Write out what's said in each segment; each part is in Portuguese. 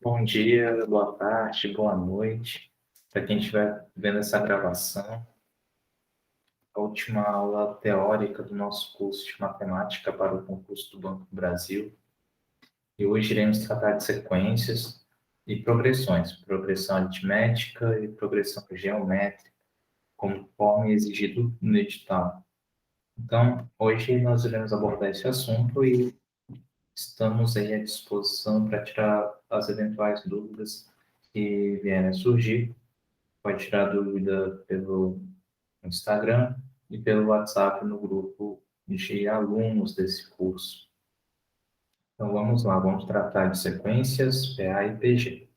Bom dia, boa tarde, boa noite. Para quem estiver vendo essa gravação, a última aula teórica do nosso curso de matemática para o concurso do Banco do Brasil. E hoje iremos tratar de sequências e progressões, progressão aritmética e progressão geométrica, conforme exigido no edital. Então, hoje nós iremos abordar esse assunto e estamos aí à disposição para tirar as eventuais dúvidas que vierem a surgir. Pode tirar dúvida pelo Instagram e pelo WhatsApp no grupo de alunos desse curso. Então vamos lá, vamos tratar de sequências, PA e PG.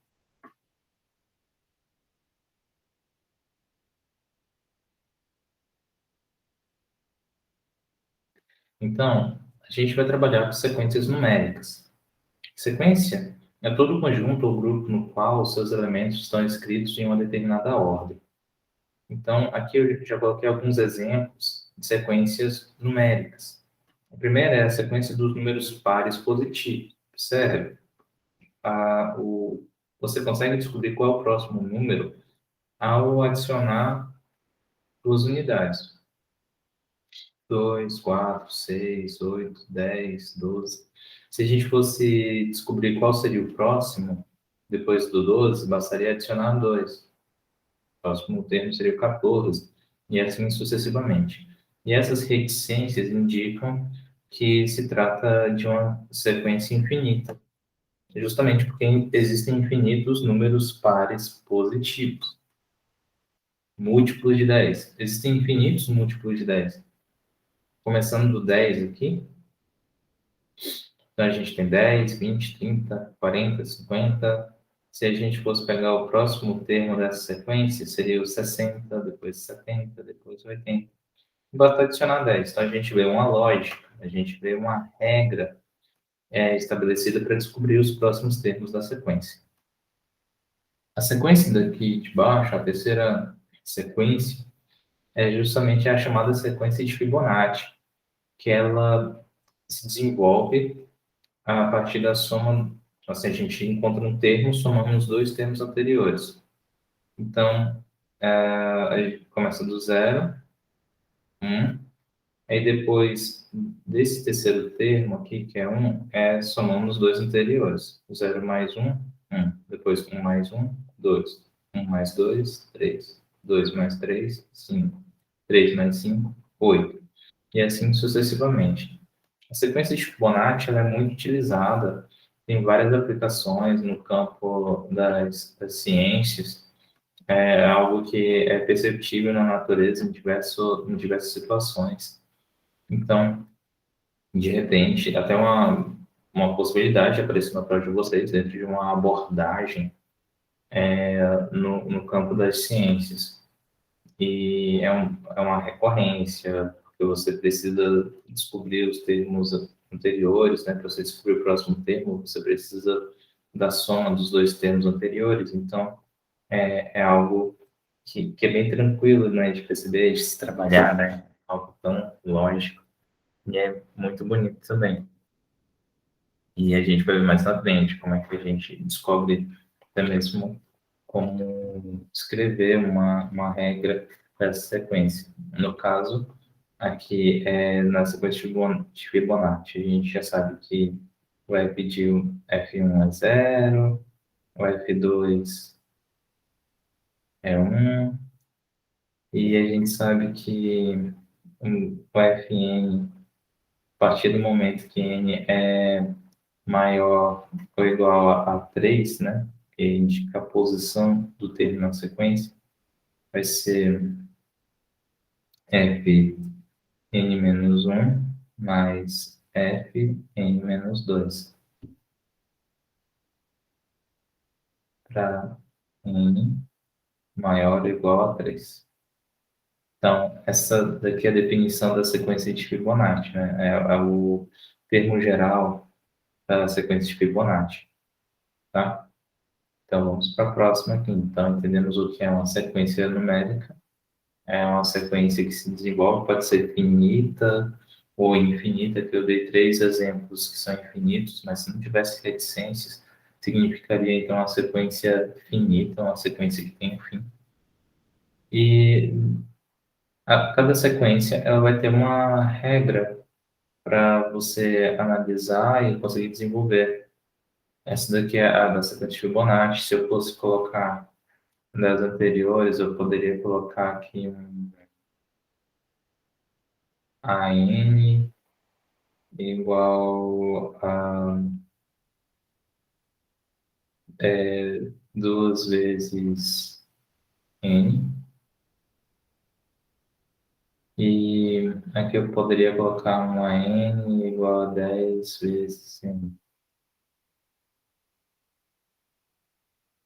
Então, a gente vai trabalhar com sequências numéricas. Sequência é todo conjunto ou grupo no qual os seus elementos estão escritos em uma determinada ordem. Então, aqui eu já coloquei alguns exemplos de sequências numéricas. A primeira é a sequência dos números pares positivos. Observe, você consegue descobrir qual é o próximo número ao adicionar duas unidades. 2, 4, 6, 8, 10, 12. Se a gente fosse descobrir qual seria o próximo, depois do 12, bastaria adicionar 2. O próximo termo seria o 14, e assim sucessivamente. E essas reticências indicam que se trata de uma sequência infinita, justamente porque existem infinitos números pares positivos. Múltiplos de 10. Existem infinitos múltiplos de 10. Começando do 10 aqui, então a gente tem 10, 20, 30, 40, 50. Se a gente fosse pegar o próximo termo dessa sequência, seria o 60, depois 70, depois 80. Basta adicionar 10. Então a gente vê uma lógica, a gente vê uma regra estabelecida para descobrir os próximos termos da sequência. A sequência daqui de baixo, a terceira sequência, é justamente a chamada sequência de Fibonacci, que ela se desenvolve a partir da soma, assim, a gente encontra um termo somando os dois termos anteriores. Então, a gente começa do 0, 1, aí depois desse terceiro termo aqui, que é 1, somamos os dois anteriores. 0 mais 1, 1. Depois 1 mais 1, 2. 1 mais 2, 3. 2 mais 3, 5. 3 mais 5, 8. E assim sucessivamente. A sequência de Fibonacci ela é muito utilizada em várias aplicações no campo das ciências. É algo que é perceptível na natureza em diversas situações. Então, de repente, até uma possibilidade de aparecer na prova de vocês dentro de uma abordagem no campo das ciências. E é uma recorrência, porque você precisa descobrir os termos anteriores, né? Para você descobrir o próximo termo, você precisa da soma dos dois termos anteriores. Então, é algo que é bem tranquilo, né? De perceber, de se trabalhar, né? Algo tão lógico e é muito bonito também. E a gente vai ver mais na frente como é que a gente descobre até mesmo como escrever uma regra dessa sequência. No caso, aqui na sequência de Fibonacci, a gente já sabe que o f de F1 é 0, o F2 é 1, e a gente sabe que o Fn, a partir do momento que n é maior ou igual a 3, né, que indica a posição do termo na sequência, vai ser f n menos 1 mais f n menos 2 para n maior ou igual a 3. Então, essa daqui é a definição da sequência de Fibonacci, né? É o termo geral da sequência de Fibonacci, tá? Então, vamos para a próxima aqui. Então, entendemos o que é uma sequência numérica. É uma sequência que se desenvolve, pode ser finita ou infinita, que eu dei três exemplos que são infinitos, mas se não tivesse reticências, significaria, então, uma sequência finita, uma sequência que tem um fim. E cada sequência ela vai ter uma regra para você analisar e conseguir desenvolver. Essa daqui é a da sequência de Fibonacci. Se eu fosse colocar das anteriores, eu poderia colocar aqui um AN igual a 2 vezes N. E aqui eu poderia colocar uma N igual a 10 vezes N.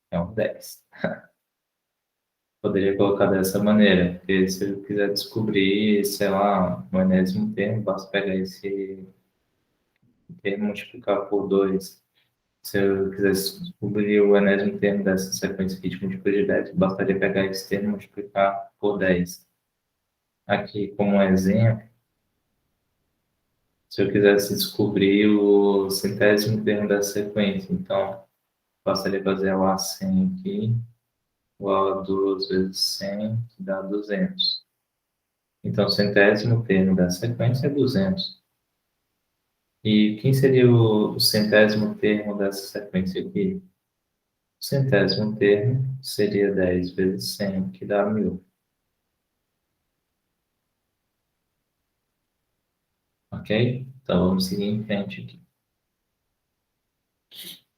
É um 10. Poderia colocar dessa maneira, porque se eu quiser descobrir, sei lá, um enésimo termo, basta pegar esse termo e multiplicar por 2. Se eu quisesse descobrir o enésimo termo dessa sequência aqui de múltiplos de 10, bastaria pegar esse termo e multiplicar por 10. Aqui, como um exemplo, se eu quisesse descobrir o centésimo termo dessa sequência, então, bastaria fazer o A100 aqui, igual a 2 vezes 100, que dá 200. Então, o centésimo termo da sequência é 200. E quem seria o centésimo termo dessa sequência aqui? O centésimo termo seria 10 vezes 100, que dá 1000. Ok? Então, vamos seguir em frente aqui.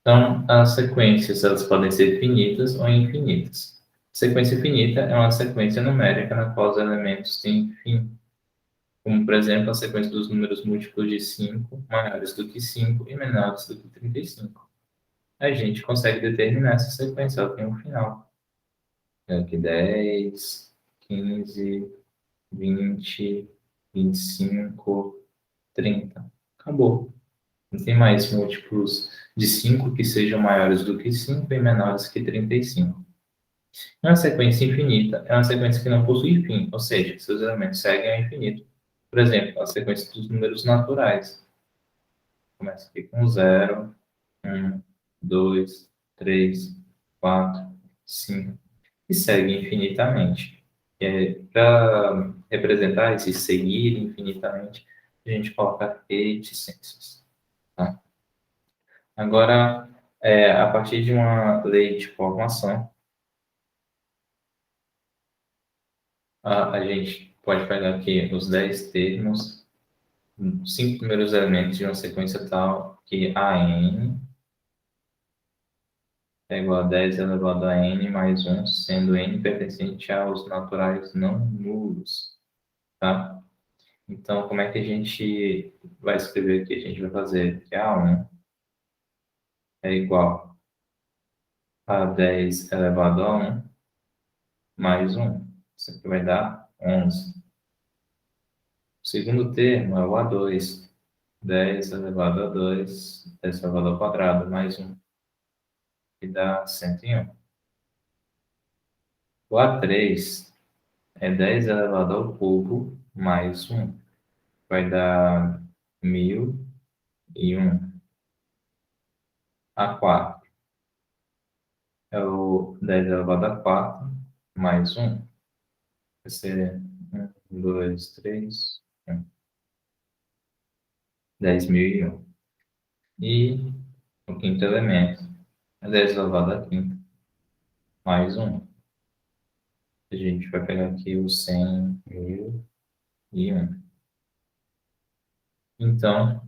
Então, as sequências elas podem ser finitas ou infinitas. Sequência finita é uma sequência numérica na qual os elementos têm fim, como, por exemplo, a sequência dos números múltiplos de 5 maiores do que 5 e menores do que 35. A gente consegue determinar essa sequência, ela tem um final. Aqui 10, 15, 20, 25, 30. Acabou. Não tem mais múltiplos de 5 que sejam maiores do que 5 e menores que 35. Uma sequência infinita é uma sequência que não possui fim, ou seja, seus elementos seguem ao infinito. Por exemplo, a sequência dos números naturais. Começa aqui com 0, 1, 2, 3, 4, 5 e segue infinitamente. Para representar esse seguir infinitamente, a gente coloca reticências. Tá? Agora, a partir de uma lei de formação, a gente pode pegar aqui os 10 termos, os 5 primeiros elementos de uma sequência tal que AN é igual a 10 elevado a N mais 1, sendo N pertencente aos naturais não nulos. Tá? Então, como é que a gente vai escrever aqui? A gente vai fazer que A1 é igual a 10 elevado a 1 mais 1. Isso aqui vai dar 11. O segundo termo é o A2. 10 elevado a 2, 10 elevado ao quadrado, mais 1, que dá 101. O A3 é 10 elevado ao cubo, mais 1, vai dar 1001. A4 é o 10 elevado a 4, mais 1, vai ser 1, 2, 3, 1. 10.001. E o quinto elemento é 10 elevado a quinta, mais 1. A gente vai pegar aqui o 100.001. Então,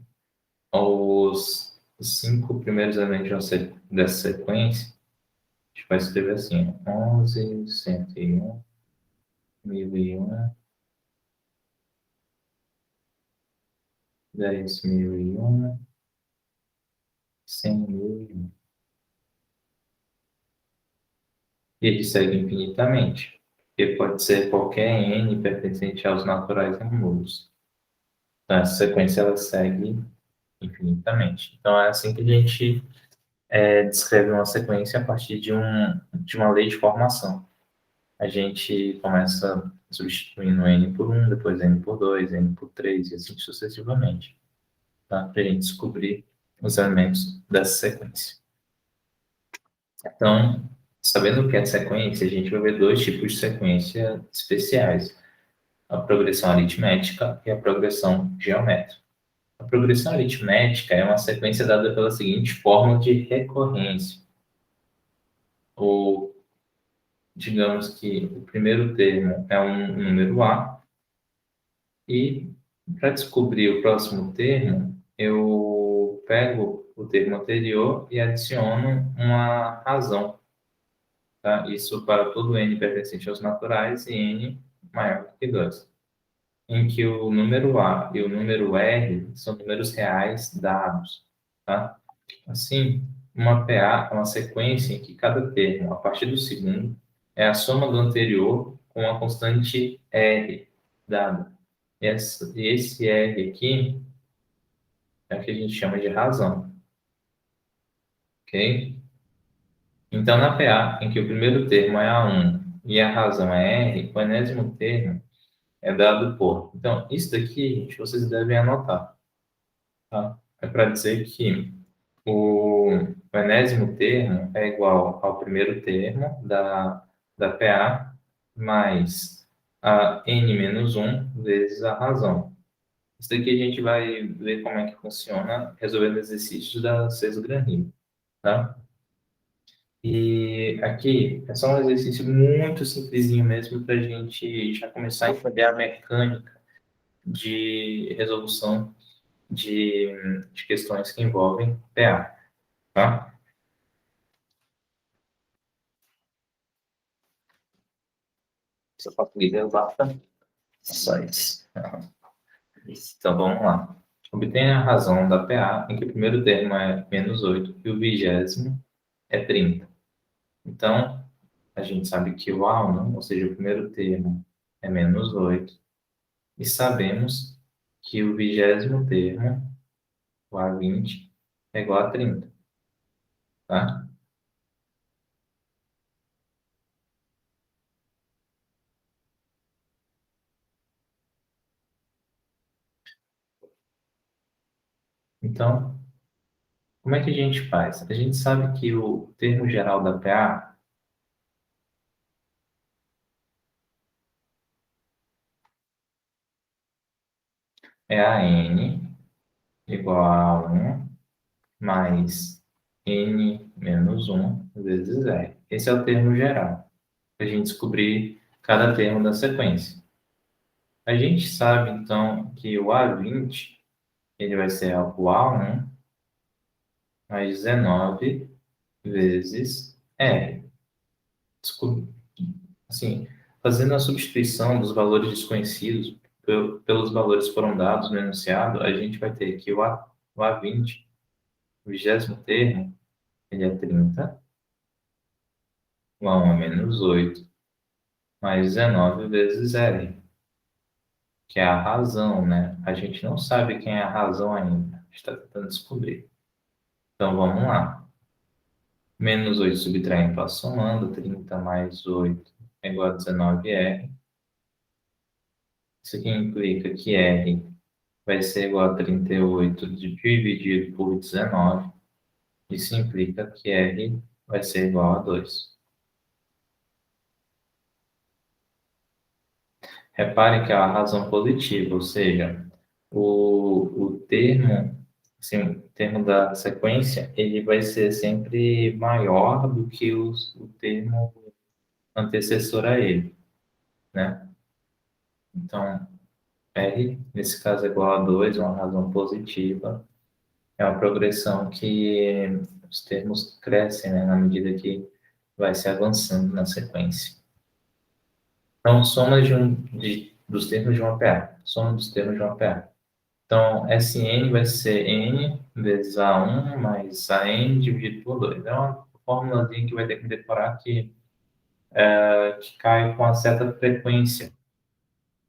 os 5 primeiros elementos dessa sequência, a gente vai escrever assim: 11, 101, 1001, 10.001, 100.001. E ele segue infinitamente, porque pode ser qualquer n pertencente aos naturais não nulos. Então, essa sequência ela segue infinitamente. Então, é assim que a gente descreve uma sequência a partir de uma lei de formação. A gente começa substituindo n por 1, depois n por 2, n por 3 e assim sucessivamente, tá? Para a gente descobrir os elementos dessa sequência. Então, sabendo o que é sequência, a gente vai ver dois tipos de sequência especiais: a progressão aritmética e a progressão geométrica. A progressão aritmética é uma sequência dada pela seguinte fórmula de recorrência, ou digamos que o primeiro termo é um número A, e para descobrir o próximo termo, eu pego o termo anterior e adiciono uma razão, tá? Isso para todo n pertencente aos naturais e n maior que 2, em que o número A e o número R são números reais dados, tá? Assim, uma PA é uma sequência em que cada termo, a partir do segundo, é a soma do anterior com a constante R dada. Esse R aqui é o que a gente chama de razão, ok? Então, na PA, em que o primeiro termo é A1 e a razão é R, o enésimo termo é dado por. Então, isso daqui, gente, vocês devem anotar, tá? É para dizer que o enésimo termo é igual ao primeiro termo da PA mais a n menos um vezes a razão. Isso daqui a gente vai ver como é que funciona resolvendo exercícios da Cesar-Granillo, tá? E aqui é só um exercício muito simplesinho mesmo para a gente já começar a entender a mecânica de resolução de questões que envolvem PA, tá? Só para poder basta só isso. Então vamos lá. Obtenha a razão da PA em que o primeiro termo é menos 8 e o vigésimo é 30. Então, a gente sabe que o A1, ou seja, o primeiro termo, é menos 8. E sabemos que o vigésimo termo, o A20, é igual a 30, tá? Então, como é que a gente faz? A gente sabe que o termo geral da PA é a N igual a 1 mais N menos 1 vezes R. Esse é o termo geral, para a gente descobrir cada termo da sequência. A gente sabe, então, que o A20 ele vai ser o A1 mais 19 vezes R. Assim, fazendo a substituição dos valores desconhecidos pelos valores que foram dados no enunciado, a gente vai ter que o A20, o vigésimo termo, ele é 30, o A1 é menos 8, mais 19 vezes R, que é a razão, né? A gente não sabe quem é a razão ainda, a gente está tentando descobrir. Então, vamos lá. Menos 8 subtraindo para somando, 30 mais 8 é igual a 19R. Isso aqui implica que R vai ser igual a 38 dividido por 19. Isso implica que R vai ser igual a 2. Repare que é a razão positiva, ou seja, o termo, assim, o termo da sequência, ele vai ser sempre maior do que o termo antecessor a ele, né? Então, R, nesse caso, é igual a 2, uma razão positiva. É uma progressão que os termos crescem, né, na medida que vai se avançando na sequência. Então, soma dos termos de uma PA. Soma dos termos de uma PA. Então, Sn vai ser n vezes A1 mais An dividido por 2. É uma fórmulazinha que vai ter que decorar que cai com uma certa frequência.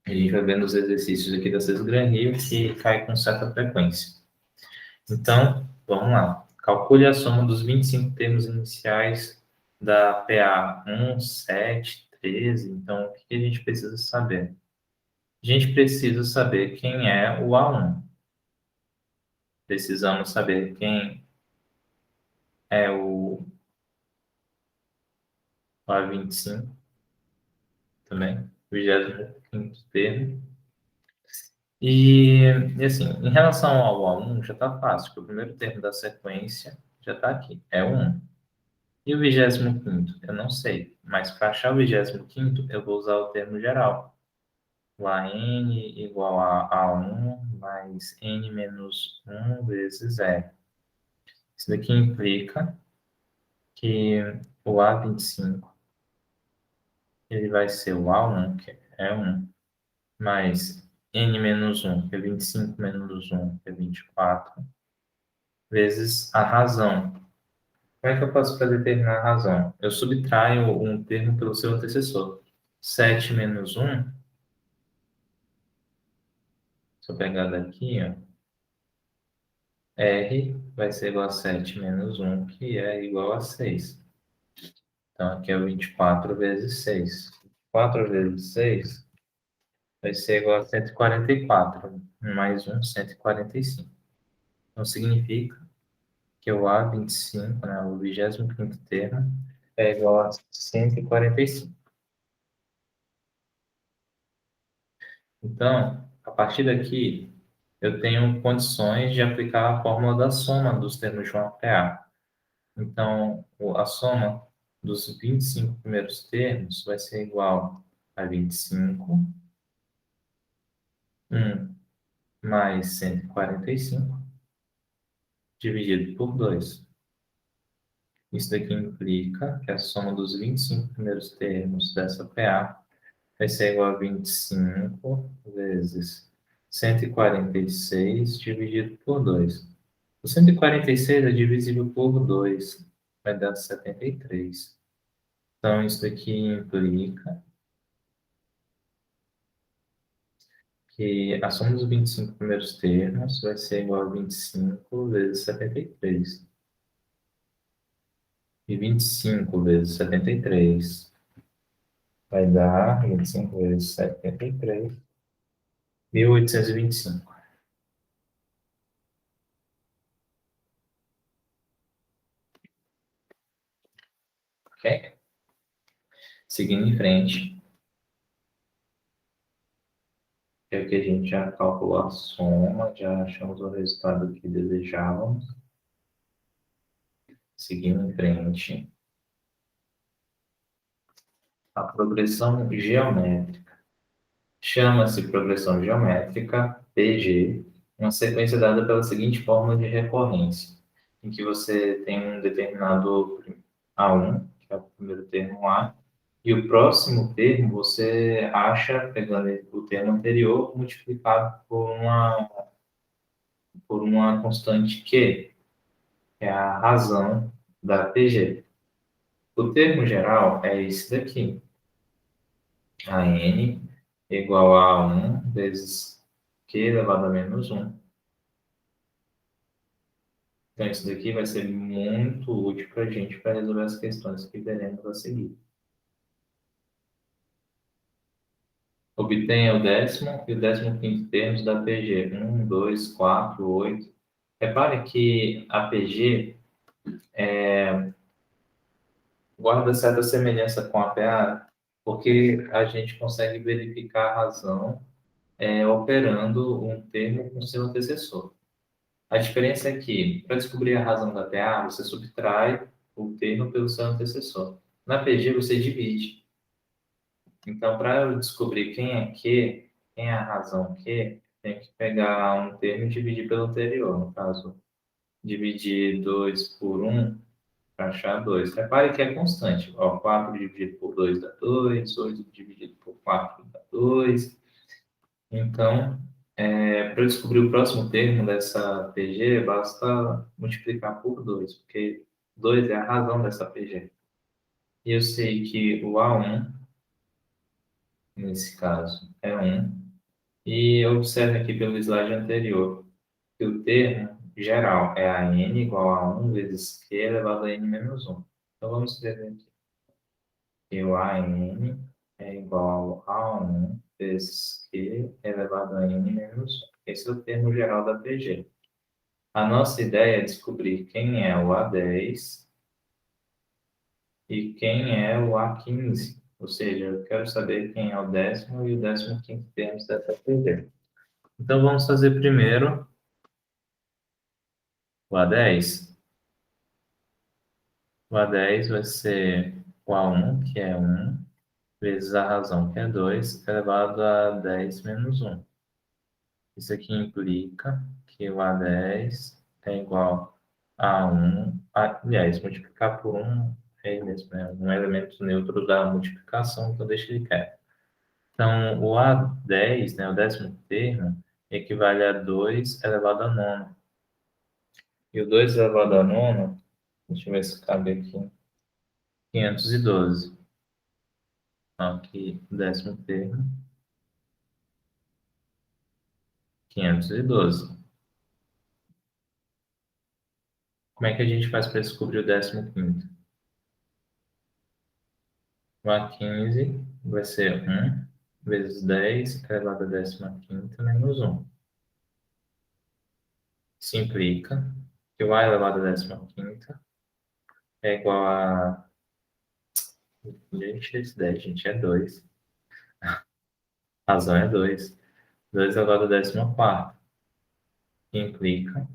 A gente vai ver nos exercícios aqui da Cesar-Granillo que cai com certa frequência. Então, vamos lá. Calcule a soma dos 25 termos iniciais da PA 1, 7, 13. Então, o que a gente precisa saber? A gente precisa saber quem é o A1. Precisamos saber quem é o A25 também, 25º termo. E assim, em relação ao A1, já está fácil, porque o primeiro termo da sequência já está aqui, é o 1. E o 25º, eu não sei, mas para achar o 25º, eu vou usar o termo geral. O AN igual a A1 mais N menos 1 vezes R. Isso daqui implica que o A25 ele vai ser o A1, que é 1, mais N menos 1, que é 25 menos 1, que é 24, vezes a razão. Como é que eu faço para determinar a razão? Eu subtraio um termo pelo seu antecessor. 7 menos 1, se eu pegar daqui, ó, R vai ser igual a 7 menos 1, que é igual a 6. Então, aqui é 24 vezes 6. 4 vezes 6 vai ser igual a 144, mais 1, 145. Então, significa que o A25, né, o 25º termo, é igual a 145. Então, a partir daqui, eu tenho condições de aplicar a fórmula da soma dos termos de uma PA. Então, a soma dos 25 primeiros termos vai ser igual a 25, 1 mais 145, dividido por 2. Isso daqui implica que a soma dos 25 primeiros termos dessa PA vai ser igual a 25 vezes 146 dividido por 2. O 146 é divisível por 2, vai dar 73. Então, isso daqui implica que a soma dos 25 primeiros termos vai ser igual a 25 vezes 73. E 25 vezes 73 vai dar 25 vezes 73, 1825. Ok? Seguindo em frente, que aqui a gente já calculou a soma, já achamos o resultado que desejávamos. Seguindo em frente, a progressão geométrica. Chama-se progressão geométrica, PG, uma sequência dada pela seguinte fórmula de recorrência, em que você tem um determinado A1, que é o primeiro termo A, e o próximo termo você acha, pegando o termo anterior, multiplicado por uma constante Q, que é a razão da PG. O termo geral é esse daqui, a n igual a 1 vezes q elevado a menos 1. Então, isso daqui vai ser muito útil para a gente para resolver as questões que veremos a seguir. Obtenha o 10º e o 15º termos da PG. 1, 2, 4, 8. Repare que a PG guarda certa semelhança com a PA, porque a gente consegue verificar a razão operando um termo com seu antecessor. A diferença é que, para descobrir a razão da PA, você subtrai o termo pelo seu antecessor. Na PG, você divide. Então, para eu descobrir quem é Q, quem é a razão Q, tem que pegar um termo e dividir pelo anterior. No caso, dividir 2 por 1 para achar 2. Repare que é constante. Ó, 4 dividido por 2 dá 2, 8 dividido por 4 dá 2. Então, para eu descobrir o próximo termo dessa PG, basta multiplicar por 2, porque 2 é a razão dessa PG. E eu sei que o A1, nesse caso, é 1. E observe aqui pelo slide anterior que o termo geral é a n igual a 1 vezes q elevado a n menos 1. Então, vamos escrever aqui. Que o a n é igual a 1 vezes q elevado a n menos 1. Esse é o termo geral da PG. A nossa ideia é descobrir quem é o A10 e quem é o A15. Ou seja, eu quero saber quem é o 10º e o 15º termos dessa PG. Então, vamos fazer primeiro o A10. O A10 vai ser o A1, que é 1, vezes a razão, que é 2, elevado a 10 menos 1. Isso aqui implica que o A10 é igual a 1. Aliás, multiplicar por 1 é mesmo, é um elemento neutro da multiplicação, então deixa ele quieto. Então, o A10, né, o 10º termo, equivale a 2 elevado a 9. E o 2 elevado a 9, deixa eu ver se cabe aqui, 512. Aqui, o 10º termo, 512. Como é que a gente faz para descobrir o 15º? O A15 vai ser 1 vezes 10 elevado a 15ª menos 1. Isso implica que o A elevado a 15ª é igual a... Gente, esse 10, gente, é 2. A razão é 2. 2 elevado a 14ª. Implica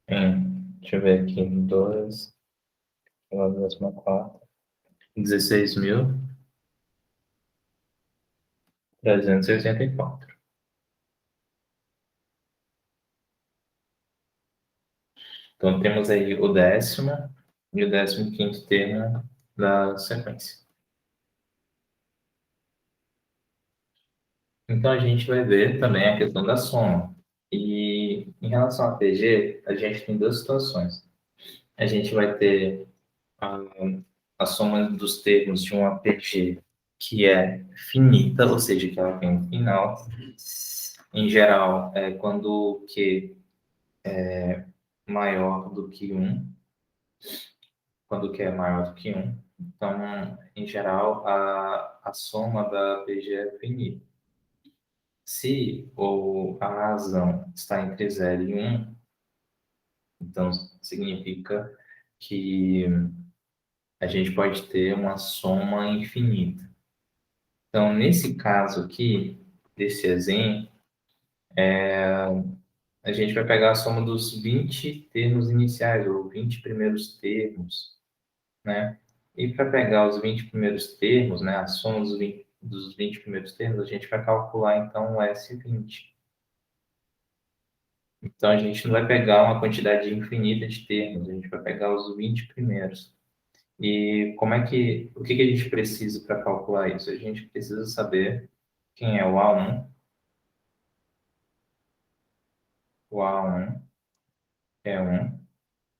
em... Deixa eu ver aqui. 2 elevado a 14ª. 16.384. Então, temos aí o 10º e o 15º termo da sequência. Então, a gente vai ver também a questão da soma. E em relação à PG, a gente tem duas situações. A gente vai ter a, a soma dos termos de uma PG que é finita, ou seja, que ela tem um final. Em geral, é quando o Q é maior do que 1, quando o Q é maior do que 1. Então, em geral, a soma da PG é finita. Se a razão está entre 0 e 1, então significa que a gente pode ter uma soma infinita. Então, nesse caso aqui, desse exemplo, a gente vai pegar a soma dos 20 termos iniciais, ou 20 primeiros termos, né? E para pegar os 20 primeiros termos, né, a soma dos 20 primeiros termos, a gente vai calcular, então, o S20. Então, a gente não vai pegar uma quantidade infinita de termos, a gente vai pegar os 20 primeiros. E o que que a gente precisa para calcular isso? A gente precisa saber quem é o A1. O A1 é 1.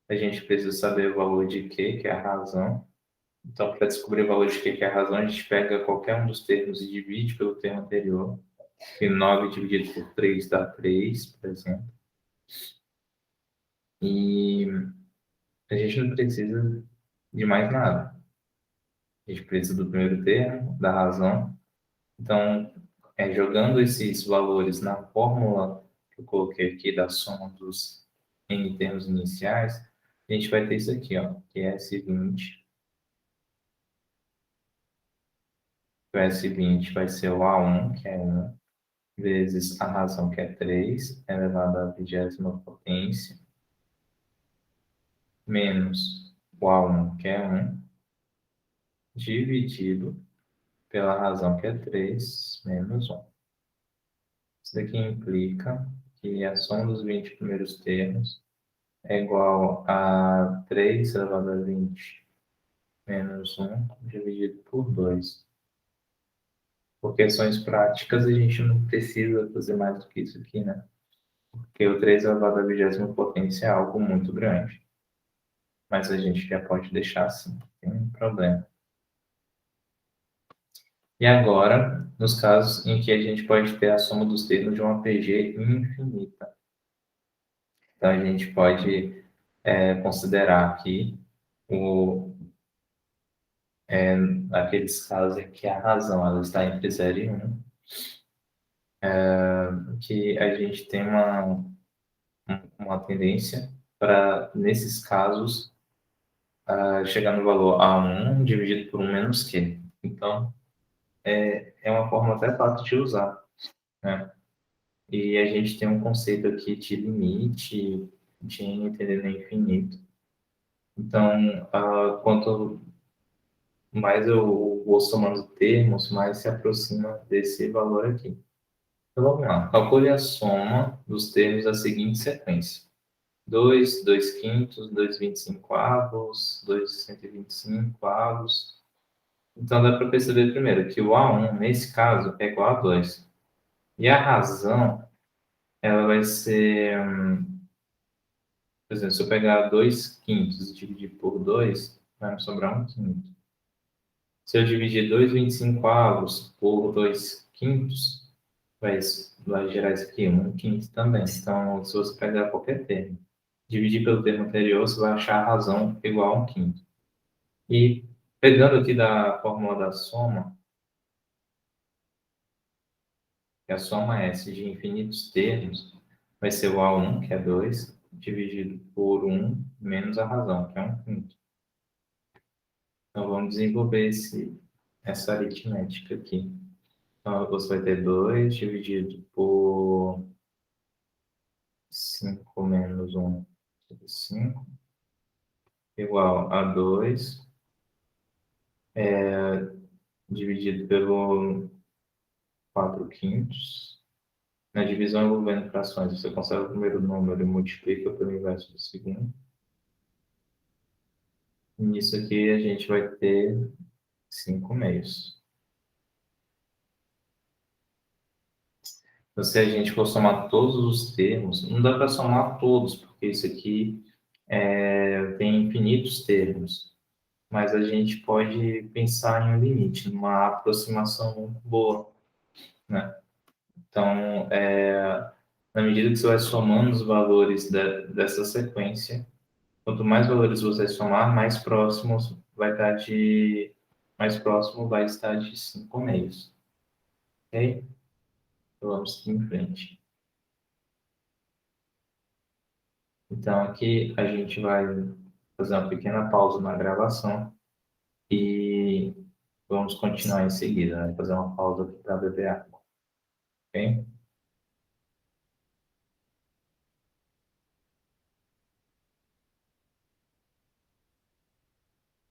A gente precisa saber o valor de Q, que é a razão. Então, para descobrir o valor de Q, que é a razão, a gente pega qualquer um dos termos e divide pelo termo anterior. E 9 dividido por 3 dá 3, por exemplo. E a gente não precisa de mais nada. A gente precisa do primeiro termo, da razão. Então, jogando esses valores na fórmula que eu coloquei aqui da soma dos n termos iniciais, a gente vai ter isso aqui, ó, que é S20. O S20 vai ser o A1, que é 1, vezes a razão, que é 3, elevado à 20ª potência, menos o A1, que é 1, dividido pela razão, que é 3, menos 1. Isso daqui implica que a soma dos 20 primeiros termos é igual a 3 elevado a 20 menos 1 dividido por 2. Por questões práticas, a gente não precisa fazer mais do que isso aqui, né? Porque o 3 elevado à 20ª potência é algo muito grande. Mas a gente já pode deixar assim, não tem problema. E agora, nos casos em que a gente pode ter a soma dos termos de uma PG infinita. Então, a gente pode considerar aqui aqueles casos em que a razão ela está entre 0 e 1, que a gente tem uma tendência para, nesses casos, chegar no valor A1 dividido por 1 menos Q. Então, é uma fórmula até fácil de usar, né? E a gente tem um conceito aqui de limite de n tendendo a infinito. Então, quanto mais eu vou somando termos, mais se aproxima desse valor aqui. Então, vamos lá. Calcule a soma dos termos da seguinte sequência. 2, 2 quintos, 2,25 avos, 2,125 avos. Então, dá para perceber primeiro que o A1, nesse caso, é igual a 2. E a razão, ela vai ser, por exemplo, se eu pegar 2 quintos e dividir por 2, vai me sobrar 1 quinto. Se eu dividir 2,25 avos por 2 quintos, vai gerar isso aqui, 1 quinto também. Então, se você pegar qualquer termo, dividir pelo termo anterior, você vai achar a razão igual a 1 quinto. E pegando aqui da fórmula da soma, que a soma S de infinitos termos vai ser o A1, que é 2, dividido por 1 menos a razão, que é 1 quinto. Então, vamos desenvolver essa aritmética aqui. Então, você vai ter 2 dividido por 5 menos 1, 5, igual a 2, dividido pelo 4 quintos. Na divisão envolvendo frações, você conserva o primeiro número e multiplica pelo inverso do segundo. E nisso aqui a gente vai ter 5 meios. Então, se a gente for somar todos os termos, não dá para somar todos, porque isso aqui tem infinitos termos. Mas a gente pode pensar em um limite, numa aproximação muito boa, né? Então, na medida que você vai somando os valores dessa sequência, quanto mais valores você somar, mais próximo vai estar de 5 meios. Ok? Então, vamos aqui em frente. Então, aqui a gente vai fazer uma pequena pausa na gravação e vamos continuar em seguida, né? Fazer uma pausa aqui para beber água. Ok?